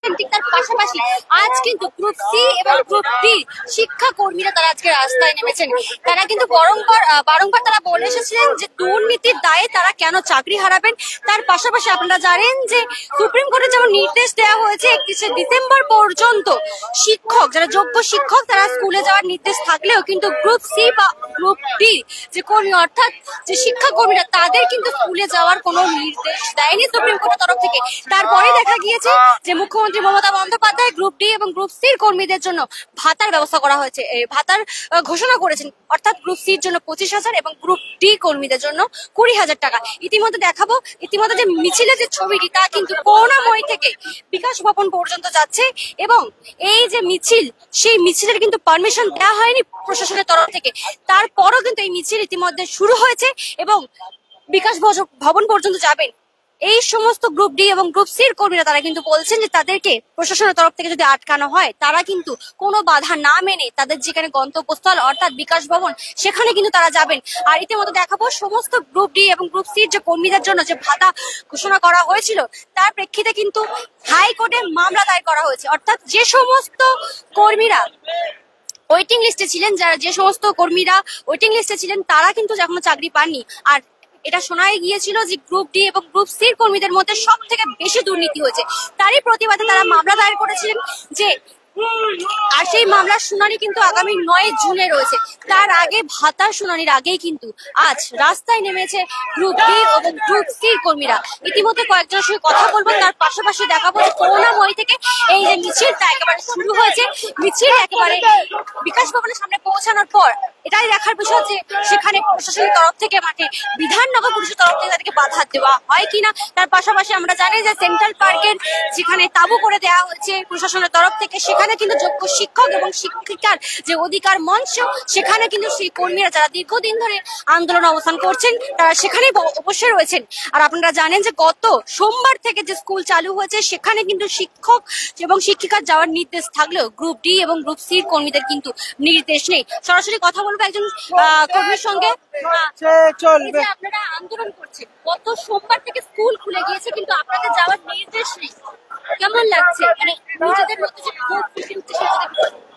দেখবেন, ঠিক তার পাশাপাশি আজ কিন্তু গ্রুপ সি এবং গ্রুপ ডি শিক্ষা কর্মীরা তারা আজকে রাস্তায় নেমেছেন। তারা কিন্তু বারংবার তারা বলে এসেছিলেন যে দুর্নীতির দায়ে তারা কেন চাকরি হারাবেন। তার পাশাপাশি আপনারা জানেন যে সুপ্রিম কোর্টে যেমন নির্দেশ দেওয়া হয়েছে 31শে ডিসেম্বর পর্যন্ত শিক্ষক যারা যোগ্য শিক্ষক তারা স্কুলে যাওয়ার নির্দেশ থাকলেও কিন্তু গ্রুপ সি বা গ্রুপ ডি যে কর্মী অর্থাৎ যে শিক্ষা কর্মীরা তাদের কিন্তু স্কুলে যাওয়ার কোনো নির্দেশ দেয়নি সুপ্রিম কোর্টের তরফ থেকে। তারপরে দেখা গিয়েছে যে মুখ্যমন্ত্রী মমতা বন্দ্যোপাধ্যায় গ্রুপ ডি এবং গ্রুপ সির কর্মীদের জন্য ভাতার ব্যবস্থা করা হয়েছে, ভাতার ঘোষণা করেছেন, অর্থাৎ গ্রুপ সির জন্য 25,000 এবং গ্রুপ ডি কর্মীদের জন্য 20,000 টাকা। ইতিমধ্যে দেখাবো, ইতিমধ্যে যে মিছিলের যে ছবিটি তা কিন্তু করুণাময়ী থেকে বিকাশ ভবন পর্যন্ত যাচ্ছে এবং এই যে মিছিল সেই মিছিলের কিন্তু পারমিশন দেওয়া হয়নি প্রশাসনের তরফ থেকে। তারপরও কিন্তু এই মিছিল ইতিমধ্যে শুরু হয়েছে এবং বিকাশ ভবন পর্যন্ত যাবেন এই সমস্ত গ্রুপ ডি এবং গ্রুপ সির কর্মীরা। তারা কিন্তু বলছেন যে তাদেরকে প্রশাসনের তরফ থেকে যদি আটকানো হয় তারা কিন্তু কোনো বাধা না মেনে তাদের যেখানে গন্তব্যস্থল অর্থাৎ বিকাশ ভবন সেখানে কিন্তু তারা যাবেন। আর ইতিমধ্যে দেখাবো সমস্ত গ্রুপ ডি এবং গ্রুপ সির যে কর্মীদের জন্য যে ভাতা ঘোষণা করা হয়েছিল তার প্রেক্ষিতে কিন্তু হাইকোর্টে মামলা দায়ের করা হয়েছে। অর্থাৎ যে সমস্ত কর্মীরা ওয়েটিং লিস্টে ছিলেন, যে সমস্ত কর্মীরা ওয়েটিং লিস্টে ছিলেন তারা কিন্তু এখনো চাকরি পাননি। আর এটা শোনা গিয়েছিল যে গ্রুপ ডি এবং গ্রুপ সির কর্মীদের মধ্যে সব থেকে বেশি দুর্নীতি হয়েছে। তারই প্রতিবাদে তারা মামলা দায়ের করেছিলেন যে আর সেই মামলার শুনানি কিন্তু আগামী 9 জুনে রয়েছে। তার আগে ভাতার শুনানির আগেই কিন্তু আজ রাস্তায় নেমেছে গ্রুপ ডি এবং গ্রুপ সি কর্মীরা। ইতিমধ্যে কয়েকজনের সঙ্গে কথা বলবো, তার পাশাপাশি দেখাবো যে করুণাময়ী থেকে এই যে মিছিলটা একেবারে শুরু হয়েছে, মিছিল একেবারে বিকাশ ভবনের সামনে পৌঁছানোর পর এটাই দেখার বিষয় যে সেখানে প্রশাসনের তরফ থেকে মানে বিধাননগর পুলিশের তরফ থেকে তাদেরকে বাধা দেওয়া হয় কিনা। তার পাশাপাশি আমরা জানি যে সেন্ট্রাল পার্কের যেখানে তাবু করে দেওয়া হয়েছে প্রশাসনের তরফ থেকে সেখানে কিন্তু যোগ্য শিক্ষক এবং শিক্ষিকার যে অধিকার মঞ্চ সেখানে কিন্তু সেই কর্মীরা যারা দীর্ঘদিন ধরে আন্দোলন অবস্থান করছেন তারা সেখানেই অবশ্যই রয়েছেন। আর আপনারা জানেন যে গত সোমবার থেকে যে স্কুল চালু হয়েছে সেখানে কিন্তু শিক্ষক এবং শিক্ষিকার যাওয়ার নির্দেশ থাকলেও গ্রুপ ডি এবং গ্রুপ সির কর্মীদের কিন্তু নির্দেশ নেই। সরাসরি কথা বলবো একজন কর্মীর সঙ্গে। আপনারা আন্দোলন করছেন, গত সোমবার থেকে স্কুল খুলে গিয়েছে কিন্তু আপনাদের যাওয়ার নির্দেশ নেই, কেমন লাগছে? মানে নিজেদের মধ্যে যে ক্ষোভ ফুটে উঠছে সেটা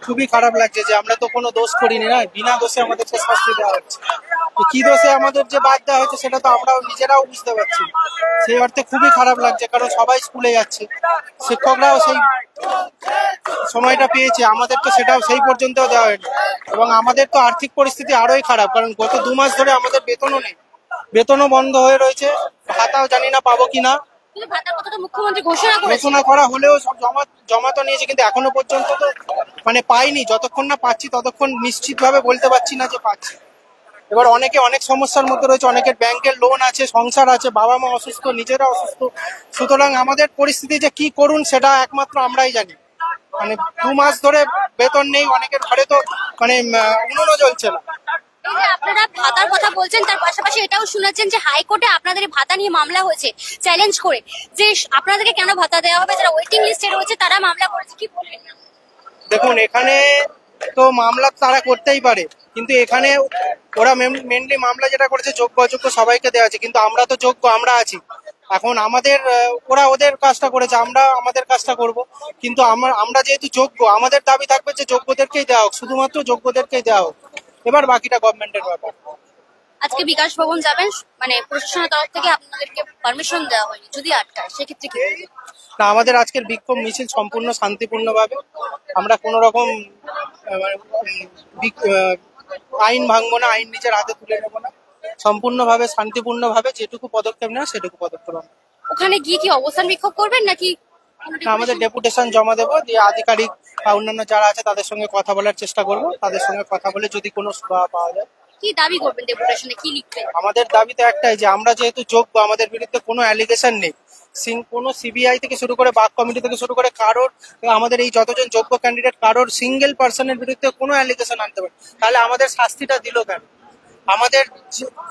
খুবই খারাপ লাগছে যে আমরা তো কোনো দোষ করিনি না, বিনা দোষে আমাদেরকে শাস্তি দেওয়া হচ্ছে। কি দোষে আমাদের যে বাদ দেওয়া হচ্ছে সেটা তো আমরাও নিজেরাও বুঝতে পারছি। সেই অর্থে খুবই খারাপ লাগছে, কারণ সবাই স্কুলে যাচ্ছে, শিক্ষকরাও সেই সময়টা পেয়েছে, আমাদের তো সেটাও সেই পর্যন্ত দেওয়া হয়নি। এবং আমাদের তো আর্থিক পরিস্থিতি আরোই খারাপ, কারণ গত 2 মাস ধরে আমাদের বেতনও নেই, বেতনও বন্ধ হয়ে রয়েছে, ভাতাও জানি না পাবো কিনা। মুখ্যমন্ত্রী ঘোষণা করা হলেও সব জমা তো নিয়েছে, কিন্তু এখনো পর্যন্ত তো মানে পাইনি। যতক্ষণ না পাচ্ছি ততক্ষণ নিশ্চিত ভাবে বলতে পারছি না যে পাচ্ছি। এবার অনেকে অনেক সমস্যার মধ্যে রয়েছে, অনেকের ব্যাংকের লোন আছে, সংসার আছে, বাবা মা অসুস্থ, নিজেরা অসুস্থ। সুতরাং আমাদের পরিস্থিতি যে কি করুন সেটা একমাত্র আমরাই জানি। মানে 2 মাস ধরে বেতন নেই, অনেকের ঘরে তো মানে উনুনও জ্বলছে না। আপনারা ভাতার কথা বলছেন, তার পাশাপাশি এটাও শুনেছেন যে হাইকোর্টে আপনাদের ভাতা নিয়ে মামলা হয়েছে চ্যালেঞ্জ করে, যে আপনাদেরকে কেন ভাতা দেওয়া হবে, যারা ওয়েটিং লিস্টে রয়েছে তারা মামলা করেছে, কি বলবেন? দেখুন, এখানে তো মামলা তারা করতেই পারে, কিন্তু এখানে ওরা মেনলি মামলা যেটা করেছে যোগ্য অযোগ্য সবাইকে দেওয়া আছে, কিন্তু আমরা তো যোগ্য, আমরা আছি। এখন আমাদের ওরা ওদের কাজটা করেছে, আমরা আমাদের কাজটা করব। কিন্তু আমরা যেহেতু যোগ্য, আমাদের দাবি থাকবে যে যোগ্যদেরকেই দেওয়া হোক, শুধুমাত্র যোগ্যদেরকেই দেওয়া হোক। এবার বাকিটা গভর্নমেন্টের ব্যাপার। আজকে বিকাশ ভবন যাবেন, মানে প্রশাসনের তরফ থেকে আপনাদেরকে পারমিশন দেওয়া হয়নি, যদি আটকায় সেক্ষেত্রে কি? না, আমাদের আজকের বিক্ষোভ মিছিল সম্পূর্ণ শান্তিপূর্ণভাবে, আমরা কোন রকম আইন ভাঙবো না, আইন নিজের হাতে তুলে নেবো না, সম্পূর্ণভাবে শান্তিপূর্ণভাবে যেটুকু পদক্ষেপ নেওয়া সেটুকু পদক্ষেপ। ওখানে গিয়ে কি অবস্থান বিক্ষোভ করবেন নাকি? আমাদের ডেপুটেশন জমা দেবো, দিয়ে আধিকারিক বা অন্যান্য যারা আছে তাদের সঙ্গে কথা বলার চেষ্টা করবো, তাদের সঙ্গে কথা বলে যদি কোনো সুরাহা পাওয়া যায়। কি দাবি করবেন ডেপুটেশনে, কি লিখবেন? আমাদের দাবি তো একটাই, যে আমরা যেহেতু যোগ্য, আমাদের বিরুদ্ধে কোনো অ্যালিগেশন নেই, কোনো সিবিআই থেকে শুরু করে বাক কমিটি থেকে শুরু করে কারোর, আমাদের এই যতজন যোগ্য ক্যান্ডিডেট কারোর সিঙ্গেল পার্সনের বিরুদ্ধে কোনো অ্যালিগেশন আনতে পারে, তাহলে আমাদের শাস্তিটা দিল কেন? আমাদের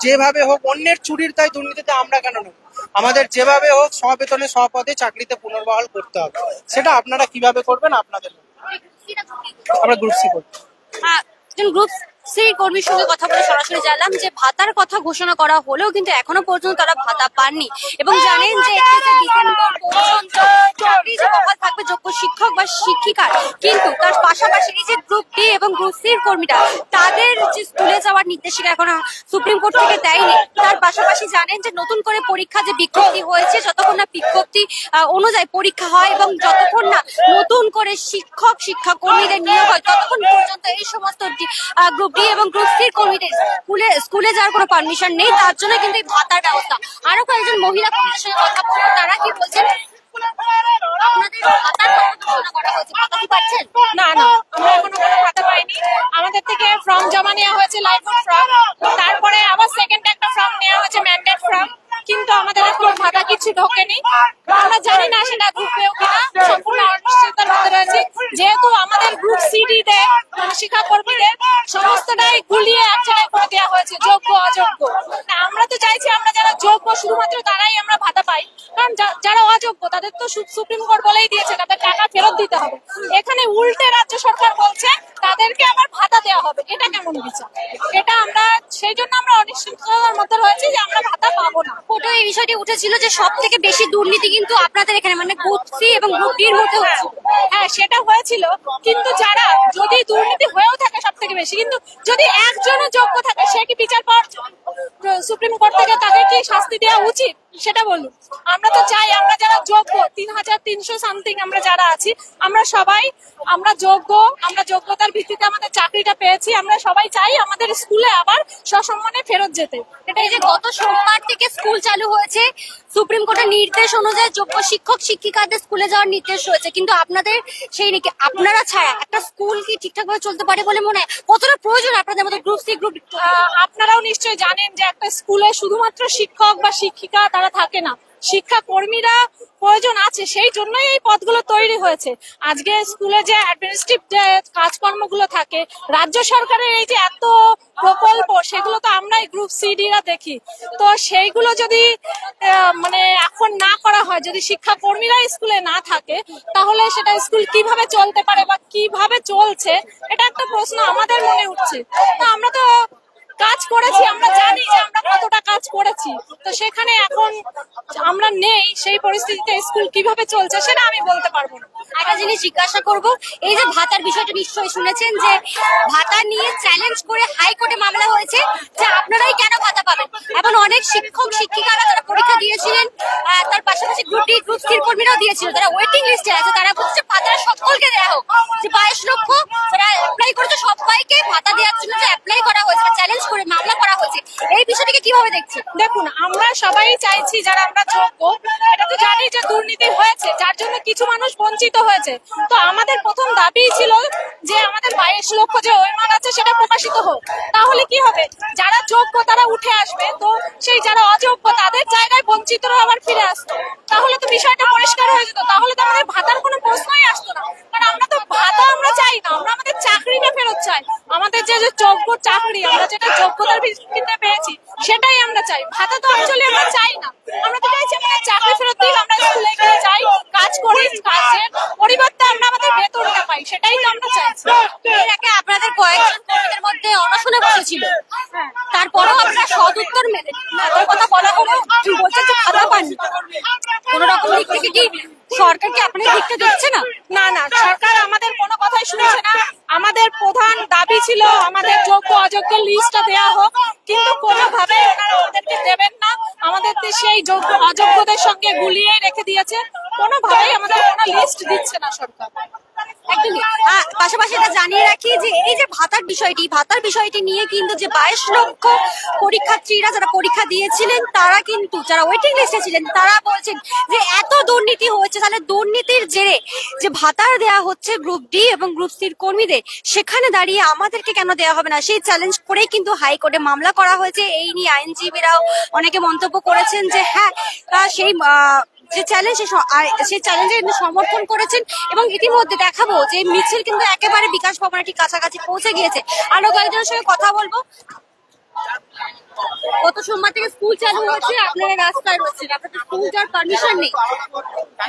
যেভাবে হোক, অন্যের চুরির দায় দুর্নীতিতে আমরা কেন নেব? আমাদের যেভাবে হোক স্ববেতনে স্বপদে চাকরিতে পুনর্বহাল করতে হবে। সেটা আপনারা কিভাবে করবেন আপনাদের, আমরা গ্রুপ সি করব। গ্রুপ সেই কর্মীর সঙ্গে কথা বলে সরাসরি জানলাম যে ভাতার কথা ঘোষণা করা হলেও কিন্তু এখনো পর্যন্ত তারা ভাতা পাননি এবং জানেন যে 31শে ডিসেম্বর পর্যন্ত চাকরি যে বহাল থাকবে যোগ্য শিক্ষক বা শিক্ষিকার। কিন্তু তার পাশাপাশি এই যে গ্রুপ ডি এবং গ্রুপ সির কর্মীরা তাদের যে স্কুলে যাওয়ার নির্দেশিকা এখনো সুপ্রিম কোর্ট থেকে দেয়নি। তার পাশাপাশি জানেন যে নতুন করে পরীক্ষা যে বিজ্ঞপ্তি হয়েছে, যতক্ষণ না বিজ্ঞপ্তি অনুযায়ী পরীক্ষা হয় এবং যতক্ষণ না নতুন করে শিক্ষক শিক্ষা কর্মীদের নিয়োগ হয় ততক্ষণ পর্যন্ত এই সমস্ত গ্রুপ ডি এবং গ্রুপ সির কর্মীদের স্কুলে যাওয়ার কোনো পারমিশন নেই। তার জন্য কিন্তু এই ভাতার ব্যবস্থা। আরো কয়েকজন মহিলা কর্মীদের সঙ্গে কথা বলবো, তারা কি বলছেন। আপনাদের ভাতার ঘোষণা করা হয়েছে, ভাতা কি পাচ্ছেন? না না, আমরা এখনো কোনো ভাতা পাইনি। আমাদের থেকে ফর্ম জমা নেওয়া হয়েছে, লাইফহুড ফর্ম, তারপরে আবার সেকেন্ড একটা ফর্ম নেওয়া হয়েছে, ম্যান্ডেট ফর্ম, কিন্তু আমাদের এখনো ভাতা কিছু ঢোকেনি। আমরা জানি না সেটা ঢুকবেও কিনা, সম্পূর্ণ অনিশ্চয়তার মধ্যে রয়েছে। যেহেতু আমাদের গ্রুপ সিডি দের মানে শিক্ষা কর্মীদের সমস্তটাই গুলিয়ে এক জায়গায় করে দেওয়া হয়েছে, যোগ্য অযোগ্য। আমরা তো চাইছি আমরা যারা যোগ্য শুধুমাত্র তারাই আমরা ভাতা পাই, কারণ যারা অযোগ্য তাদের তো সুপ্রিম কোর্ট বলেই দিয়েছে তাদের টাকা ফেরত দিতে হবে। এখানে উল্টে রাজ্য সরকার বলছে তাদেরকে আবার ভাতা দেওয়া হবে, এটা কেমন বিচার? এটা আমরা সেই জন্য আমরা অনিশ্চয়তার মধ্যে রয়েছি যে আমরা ভাতা পাবো না। কোর্টে এই বিষয়টি উঠেছিল যে সব থেকে বেশি দুর্নীতি কিন্তু আপনাদের এখানে মানে গ্রুপ সি এবং গ্রুপ ডির মধ্যে হচ্ছে। হ্যাঁ, সেটা হয়েছিল, কিন্তু যারা যদি দুর্নীতি হয়েও থাকে সব থেকে বেশি, কিন্তু যদি একজনও যোগ্য থাকে সে কি বিচার পাওয়ার সুপ্রিম কোর্ট থেকে তাকে কি শাস্তি দেওয়া উচিত সেটা বলুন। আমরা তো চাই আমরা যারা যোগ্য 3300 সামথিং আমরা যারা আছি আমরা সবাই আমরা যোগ্য, আমরা যোগ্যতার ভিত্তিতে আমাদের চাকরিটা পেয়েছি, আমরা সবাই চাই আমাদের স্কুলে আবার সসম্মানে ফেরত যেতে। এই যে গত সোমবার থেকে স্কুল চালু হয়েছে, সুপ্রিম কোর্টের নির্দেশ অনুযায়ী যোগ্য শিক্ষক শিক্ষিকাদের স্কুলে যাওয়ার নির্দেশ হয়েছে, কিন্তু আপনাদের সেই নাকি আপনারা ছাড়া একটা স্কুল কি ঠিকঠাক ভাবে চলতে পারে বলে মনে হয়? কতটা প্রয়োজন আপনাদের মতো গ্রুপ সি গ্রুপ? আপনারাও নিশ্চয়ই জানেন যে একটা স্কুলে শুধুমাত্র শিক্ষক বা শিক্ষিকা তারা থাকে না, শিক্ষা কর্মীরা প্রয়োজন আছে, সেই জন্যই এই পদগুলো তৈরি হয়েছে। আজকে স্কুলে যে অ্যাডমিনিস্ট্রেটিভ যে কাজকর্মগুলো থাকে, রাজ্য সরকারের এই যে এত প্রকল্প, সেগুলো তো আমরাই গ্রুপ সিডিরা দেখি। তো সেইগুলো যদি মানে এখন না করা হয়, যদি শিক্ষা কর্মীরা স্কুলে না থাকে, তাহলে সেটা স্কুল কিভাবে চলতে পারে বা কিভাবে চলছে, এটা একটা প্রশ্ন আমাদের মনে উঠছে। তো আমরা তো কাজ করেছি, আমরা জানি যে আমরা কতটা কাজ করেছি, তো সেখানে এখন আমরা নেই, সেই পরিস্থিতিতে স্কুল কিভাবে চলছে সেটা আমি বলতে পারবো না। একটা জিনিস জিজ্ঞাসা করব, এই যে ভাতার বিষয়টা নিশ্চয়ই শুনেছেন যে ভাতা নিয়ে চ্যালেঞ্জ করে হাইকোর্টে মামলা হয়েছে যে আপনারাই কেন ভাতা পাবেন। এখন অনেক শিক্ষক শিক্ষিকারা যারা পরীক্ষা দিয়েছিলেন, তার পাশাপাশি গ্রুপ ডি গ্রুপ সির কর্মীরাও দিয়েছিল, তারা ওয়েটিং লিস্টে আছে, তারা বলছে ভাতা সকলকে দেওয়া হোক। যে 22 লক্ষ যারা অ্যাপ্লাই করেছে সবাইকে ভাতা দেওয়ার জন্য যে অ্যাপ্লাই করা হয়েছে বা চ্যালেঞ্জ করে মামলা করা হয়েছে, এই বিষয়টিকে কিভাবে দেখছেন? দেখুন, আমরা সবাই চাইছি যারা আমরা যোগ্য, এটা তো জানি যে দুর্নীতি হয়েছে, যার জন্য কিছু মানুষ বঞ্চিত হয়েছে। তো আমাদের প্রথম দাবি ছিল যে আমাদের 22 লক্ষ যে ওইমান আছে সেটা প্রকাশিত হোক, তাহলে কি হবে, যারা যোগ্য তারা উঠে আসবে, তো সেই যারা অযোগ্য তাদের জায়গায় বঞ্চিতরা আবার ফিরে আসতো, তাহলে তো বিষয়টা পরিষ্কার হয়ে যেত, তাহলে তো আমাদের ভাতার কোনো প্রশ্নই আসতো না। কারণ আমরা তো ভাতা আমরা চাই না, আমরা আমাদের চাকরিটা ফেরত চাই, আমাদের যে যোগ্য চাকরি আমরা যেটা যোগ্যতার ভিত্তিতে পেয়েছি সেটাই আমরা চাই। ভাতা তো অ্যাকচুয়ালি আমরা চাই না, আমরা তো চাইছি আমাদের চাকরি ফেরত দিক, আমরা স্কুলে গিয়ে যাই, কাজ করি, কাজের পরিবর্তে আমরা আমাদের বেতনটা পাই, সেটাই তো আমরা চাইছি। এর আগে আপনাদের কয়েকজন কর্মীদের মধ্যে অনশনে বসেছিল, তারপরেও আপনারা সদুত্তর মেলে তাদের কথা বলা হলো বলছেন যে ভাতা পাননি। কোন রকম দিক থেকে কি সরকার কি আপনাদের দিকটা দেখছে না? না না, সরকার আমাদের কোনো কথাই শুনছে না। আমাদের প্রধান দাবি ছিল আমাদের যোগ্য অযোগ্য লিস্টটা দেওয়া হোক, কিন্তু কোনোভাবে ওনারা আমাদেরকে দেবেন না, আমাদের সেই যোগ্য অযোগ্যদের সঙ্গে গুলিয়ে রেখে দিয়েছে, কোনোভাবেই আমাদের কোনো লিস্ট দিচ্ছে না সরকার। একদমই। পাশাপাশি এটা জানিয়ে রাখি যে এই যে ভাতার বিষয়টি নিয়ে কিন্তু যে 22 লক্ষ পরীক্ষার্থীরা যারা পরীক্ষা দিয়েছিলেন, তারা কিন্তু যারা ওয়েটিং লিস্টে ছিলেন তারা বলছেন যে এত দুর্নীতি হয়েছে, তাহলে দুর্নীতির জেরে যে ভাতা দেওয়া হচ্ছে গ্রুপ ডি এবং গ্রুপ সির কর্মীদের, সেখানে দাঁড়িয়ে আমাদেরকে কেন দেওয়া হবে না, সেই চ্যালেঞ্জ করেই কিন্তু হাইকোর্টে মামলা করা হয়েছে। এই নিয়ে আইনজীবীরাও অনেকে মন্তব্য করেছেন যে হ্যাঁ, সেই যে চ্যালেঞ্জ সেই চ্যালেঞ্জের সমর্থন করেছেন। এবং ইতিমধ্যে দেখাবো যে মিছিল কিন্তু একেবারে বিকাশ ভবনের ঠিক কাছাকাছি পৌঁছে গিয়েছে। আরো কয়েকজনের সঙ্গে কথা বলবো। গত সোমবার থেকে স্কুল চালু হয়েছে, আপনারা রাস্তায় রয়েছেন, আপনাদের স্কুল যাওয়ার পারমিশন নেই,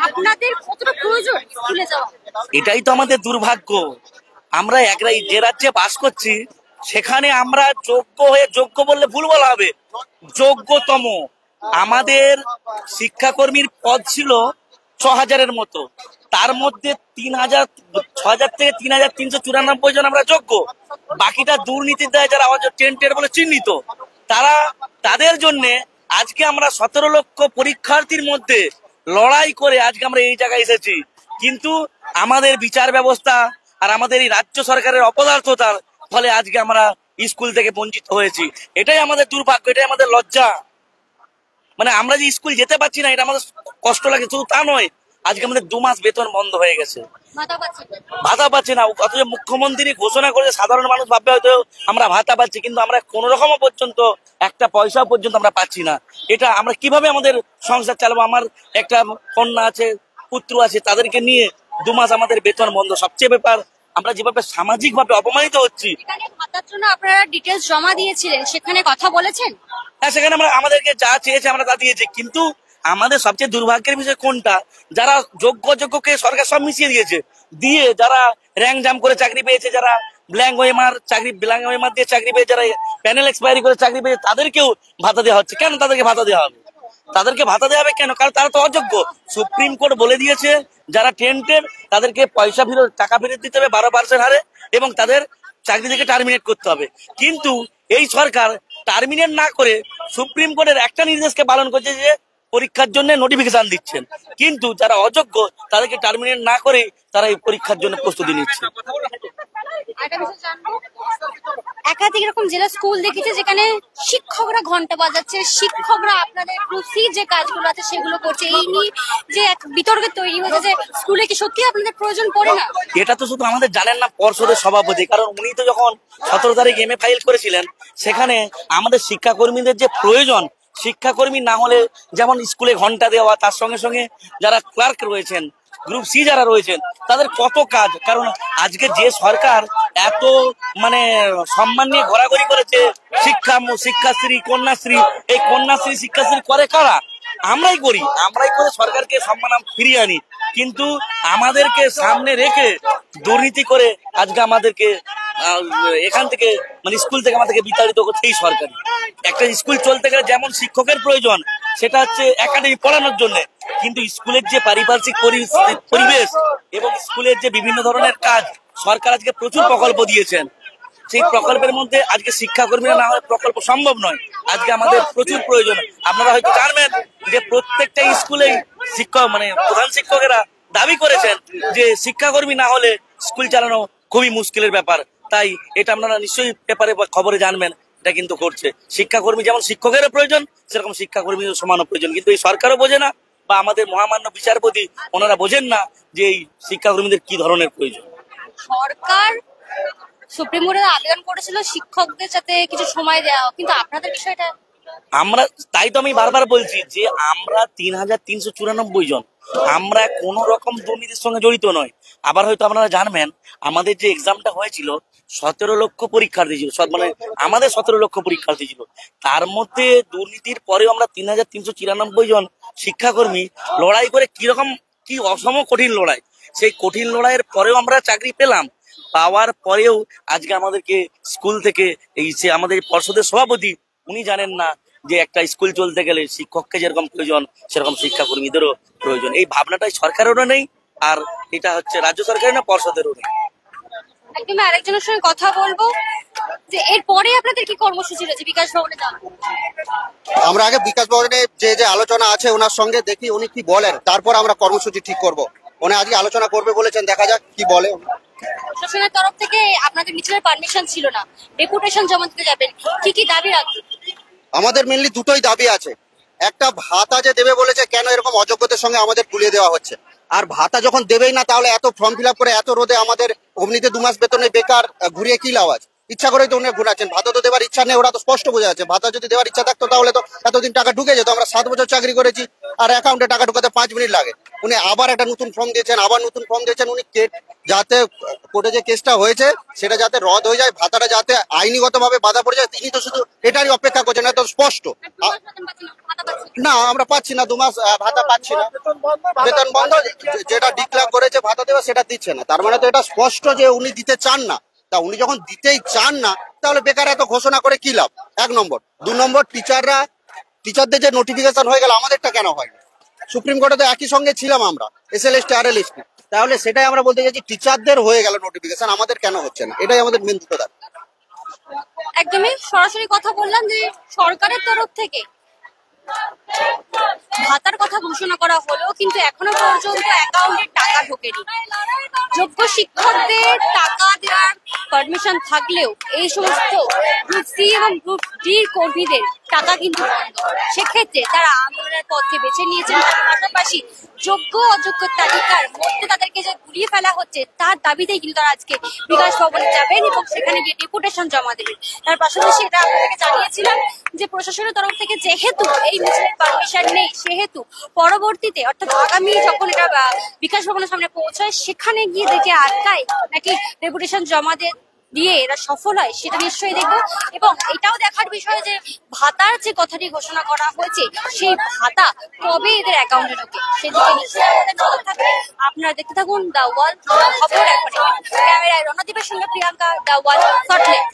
আপনাদের কতটা প্রয়োজন স্কুলে যাওয়া? এটাই তো আমাদের দুর্ভাগ্য। আমরা যে রাজ্যে বাস করছি সেখানে আমরা যোগ্য হয়ে, যোগ্য বললে ভুল বলা হবে, যোগ্যতম আমাদের শিক্ষাকর্মীর পদ ছিল 6,000-এর মতো। তার মধ্যে 6,000 থেকে 3,394 জন আমরা যোগ্য। বাকিটা দুর্নীতির দায়ে যারা টেন্টেড বলে চিহ্নিত, তাদের জন্য আজকে আমরা 17 লক্ষ পরীক্ষার্থীর মধ্যে লড়াই করে আজকে আমরা এই জায়গায় এসেছি। কিন্তু আমাদের বিচার ব্যবস্থা আর আমাদের এই রাজ্য সরকারের অপদার্থতার ফলে আজকে আমরা স্কুল থেকে বঞ্চিত হয়েছি। এটাই আমাদের দুর্ভাগ্য, এটাই আমাদের লজ্জা। মানে আমরা যে স্কুল যেতে পারছি না, এটা আমাদের কষ্ট লাগে। শুধু তা নয়, আজকে আমাদের 2 মাস বেতন বন্ধ হয়ে গেছে, ভাতা পাচ্ছি না। অথচ মুখ্যমন্ত্রী ঘোষণা করেছে সাধারণ মানুষ ভাববে হয়তো আমরা ভাতা পাচ্ছি, কিন্তু আমরা কোন রকম পর্যন্ত একটা পয়সা পর্যন্ত আমরা পাচ্ছি না। এটা আমরা কিভাবে আমাদের সংসার চালাবো? আমার একটা কন্যা আছে, পুত্র আছে, তাদেরকে নিয়ে 2 মাস আমাদের বেতন বন্ধ। সবচেয়ে ব্যাপার, আমরা যেভাবে সামাজিক ভাবে অপমানিত হচ্ছি। ভাতার জন্য আপনারা ডিটেলস জমা দিয়েছিলেন, সেখানে কথা বলেছেন? হ্যাঁ, সেখানে আমাদেরকে যা চেয়েছে আমরা তা দিয়েছি। কিন্তু আমাদের সবচেয়ে দুর্ভাগ্যের বিষয় কোনটা, যারা যোগ্যকে সরকার সব মিশিয়ে দিয়েছে, দিয়ে যারা র্যাঙ্ক জাম করে চাকরি পেয়েছে, যারা ব্ল্যাঙ্ক ওয়েমার দিয়ে চাকরি পেয়েছে, যারা প্যানেল এক্সপায়ারি করে চাকরি পেয়েছে, তাদেরকেও ভাতা দেওয়া হচ্ছে। কেন তাদেরকে ভাতা দেওয়া হবে? তাদেরকে ভাতা দেওয়া হবে কেন? কারণ তারা তো অযোগ্য। সুপ্রিম কোর্ট বলে দিয়েছে যারা টেন্টেড তাদেরকে টাকা ফেরত দিতে হবে 12% হারে, এবং তাদের চাকরি থেকে টার্মিনেট করতে হবে। কিন্তু এই সরকার টার্মিনেট না করে সুপ্রিম কোর্টের একটা নির্দেশকে পালন করছে, যে পরীক্ষার জন্য নোটিফিকেশন দিচ্ছেন, কিন্তু যারা অযোগ্য তাদেরকে টার্মিনেট না করে তারা এই পরীক্ষার জন্য প্রস্তুতি নিচ্ছে। একাধিক রকম জেলা স্কুল দেখেছে যেখানে শিক্ষকরা ঘন্টা বাজাচ্ছে, শিক্ষকরা আপনাদের প্রতি যে কাজগুলো আছে সেগুলো করছে। এই নিয়ে যে এক বিতর্ক তৈরি হয়েছে যে স্কুলে কি সত্যি আপনাদের প্রয়োজন পড়ে না? এটা তো শুধু আমাদের জানেন না পর্ষদের সভাপতি, কারণ উনি তো যখন 17 তারিখ MA ফাইল করেছিলেন, সেখানে আমাদের শিক্ষাকর্মীদের যে প্রয়োজন, শিক্ষাকর্মী না হলে যেমন স্কুলে ঘন্টা দেওয়া, তার সঙ্গে সঙ্গে যারা ক্লার্ক রয়েছেন, গ্রুপ সি যারা রয়েছেন, তাদের কত কাজ। কারণ আজকে যে সরকার এত সম্মান নিয়ে ঘোরাঘুরি করেছে, শিক্ষাশ্রী, কন্যাশ্রী, এই কন্যাশ্রী শিক্ষাশ্রী করে কারা? আমরাই করে সরকারকে সম্মান ফিরিয়ে আনি। কিন্তু আমাদেরকে সামনে রেখে দুর্নীতি করে আজকে আমাদেরকে এখান থেকে স্কুল থেকে আমাদেরকে বিতাড়িত করছে এই সরকার। একটা স্কুল চলতে গেলে যেমন শিক্ষকের প্রয়োজন, সেটা হচ্ছে একাডেমি পড়ানোর জন্য, কিন্তু স্কুলের যে পারিপার্শ্বিক পরিবেশ এবং স্কুলের যে বিভিন্ন ধরনের কাজ, সরকার আজকে প্রচুর প্রকল্প দিয়েছেন। সেই প্রকল্পের মধ্যে আজকে শিক্ষাকর্মীরা না হলে প্রকল্প সম্ভব নয়। আজকে আমাদের প্রচুর প্রয়োজন। আপনারা হয়তো জানবেন যে প্রত্যেকটা স্কুলেই প্রধান শিক্ষকেরা দাবি করেছেন যে শিক্ষাকর্মী না হলে স্কুল চালানো খুবই মুশকিলের ব্যাপার। তাই এটা আপনারা নিশ্চয়ই পেপারে বা খবরে জানবেন, এটা কিন্তু করছে। শিক্ষাকর্মী যেমন শিক্ষকেরও প্রয়োজন, সেরকম শিক্ষাকর্মীর সমানও প্রয়োজন। কিন্তু এই সরকারও বোঝে না, বা আমাদের মহামান্য বিচারপতি ওনারা বোঝেন না যে এই শিক্ষাকর্মীদের কি ধরনের প্রয়োজন। সরকার সুপ্রিম কোর্টে আবেদন করেছিল শিক্ষকদের সাথে কিছু সময় দেওয়া, কিন্তু আপনাদের বিষয়টা তাই তো আমি বারবার বলছি যে আমরা 3,394 জন, আমরা কোন রকম দুর্নীতির সঙ্গে জড়িত নয়। আবার হয়তো আপনারা জানবেন, আমাদের যে এক্সামটা হয়েছিল 17 লক্ষ পরীক্ষার্থী ছিল, আমাদের 17 লক্ষ পরীক্ষার্থী ছিল। তার মধ্যে দুর্নীতির পরেও আমরা 3,394 জন শিক্ষাকর্মী লড়াই করে কি অসম কঠিন লড়াই, সেই কঠিন লড়াইয়ের পরেও আমরা চাকরি পেলাম। পাওয়ার পরেও আজকে আমাদেরকে স্কুল থেকে আমাদের পর্ষদের সভাপতি উনি জানেন না যে একটা স্কুল চলতে গেলে শিক্ষককে যেরকম প্রয়োজন, সেরকম শিক্ষাকর্মীদেরও প্রয়োজন। এই ভাবনাটাই সরকারেরও নেই, আর এটা হচ্ছে রাজ্য সরকারের না, পর্ষদেরও নেই। একদম আরেকজনের সঙ্গে কথা বলবো যে এরপরে আপনাদের কি কর্মসূচি রয়েছে বিকাশ ভবনে যাওয়া? আমরা আগে বিকাশ ভবনে যে আলোচনা আছে ওনার সঙ্গে দেখি উনি কি বলেন, তারপর আমরা কর্মসূচি ঠিক করব। উনি আজকে আলোচনা করবে বলেছেন, দেখা যাক কি বলে। প্রশাসনের তরফ থেকে আপনাদের মিছিলের পারমিশন ছিল না, ডেপুটেশন জমা দিতে যাবেন, কি দাবি রাখবেন? আমাদের মেনলি দুটোই দাবি আছে। একটা, ভাতা যে দেবে বলেছে, কেন এরকম অযোগ্যদের সঙ্গে আমাদের তুলিয়ে দেওয়া হচ্ছে? আর ভাতা যখন দেবেই না, তাহলে এত ফর্ম ফিল আপ করে এত রোদে আমাদের অমনিতে 2 মাস বেতনে বেকার ঘুরিয়ে কি লাভ আছে? ইচ্ছা করেই তো উনি ঘুরাচ্ছেন। ভাতা তো দেওয়ার ইচ্ছা নেই, ওরা তো স্পষ্ট বোঝা যাচ্ছে। ভাতা যদি দেওয়ার ইচ্ছা থাকতো তাহলে তো এতদিন টাকা ঢুকে যেত। আমরা 7 বছর চাকরি করেছি, আর অ্যাকাউন্টে টাকা ঢুকাতে 5 মিনিট লাগে। উনি আবার একটা নতুন ফর্ম দিয়েছেন, উনি যাতে কোর্টে যে কেসটা হয়েছে সেটা যাতে রদ হয়ে যায়, ভাতাটা যাতে আইনিগত ভাবে বাধা পড়ে যায়, তিনি তো শুধু এটারই অপেক্ষা করছেন। এত স্পষ্ট না, আমরা পাচ্ছি না 2 মাস ভাতা পাচ্ছি না, বেতন বন্ধ। যেটা ডিক্লেয়ার করেছে ভাতা দেওয়া সেটা দিচ্ছে না। তার মানে তো এটা স্পষ্ট যে উনি দিতে চান না। তা উনি যখন দিতেই চান না তাহলে বেকার এত ঘোষণা করে কি লাভ? 1 নম্বর। 2 নম্বর, টিচারদের যে নোটিফিকেশন হয়ে গেল আমাদেরটা কেন হয়নি? সুপ্রিম কোর্টে তো একই সঙ্গে ছিলাম আমরা, SLST RLST, তাহলে সেটাই আমরা বলতে চাইছি টিচারদের হয়ে গেল নোটিফিকেশন, আমাদের কেন হচ্ছে না? এটাই আমাদের মেন দুটো দাবি। একদমই সরাসরি কথা বললাম যে সরকারের তরফ থেকে ভাতার কথা ঘোষণা করা হলো, কিন্তু এখনো পর্যন্ত অ্যাকাউন্টে টাকা ঢোকেনি। যোগ্য শিক্ষকদের টাকা দেওয়ার পারমিশন থাকলেও এই সমস্ত গ্রুপ সি এবং গ্রুপ ডি কর্মীদের টাকা কিন্তু বন্ধ। সেক্ষেত্রে তারা আন্দোলনের পথকে বেছে নিয়েছেন। তার পাশাপাশি যোগ্য অযোগ্য তালিকার মধ্যে তাদেরকে যে গুলিয়ে ফেলা হচ্ছে তার দাবিতেই কিন্তু তারা আজকে বিকাশ ভবনে যাবেন এবং সেখানে গিয়ে ডেপুটেশন জমা দেবেন। তার পাশাপাশি এটা আপনাদেরকে জানিয়েছিলাম যে প্রশাসনের তরফ থেকে যেহেতু এই মিছিলের পারমিশন নেই, সেহেতু পরবর্তীতে অর্থাৎ আগামী যখন এটা বিকাশ ভবনের সামনে পৌঁছায় সেখানে গিয়ে দেখে আটকায় নাকি ডেপুটেশন জমা দিয়ে এরা সফল হয় সেটা নিশ্চয়ই দেখবো। এবং এটাও দেখার বিষয় যে ভাতার যে কথাটি ঘোষণা করা হয়েছে সেই ভাতা কবে এদের অ্যাকাউন্টে ঢোকে সেদিকে নিশ্চয়ই আমাদের নজর থাকবে। আপনারা দেখতে থাকুন দ্য ওয়াল খবর। এখন ক্যামেরায় রণদীপের সঙ্গে প্রিয়াঙ্কা, দ্য ওয়াল, সল্টলেক।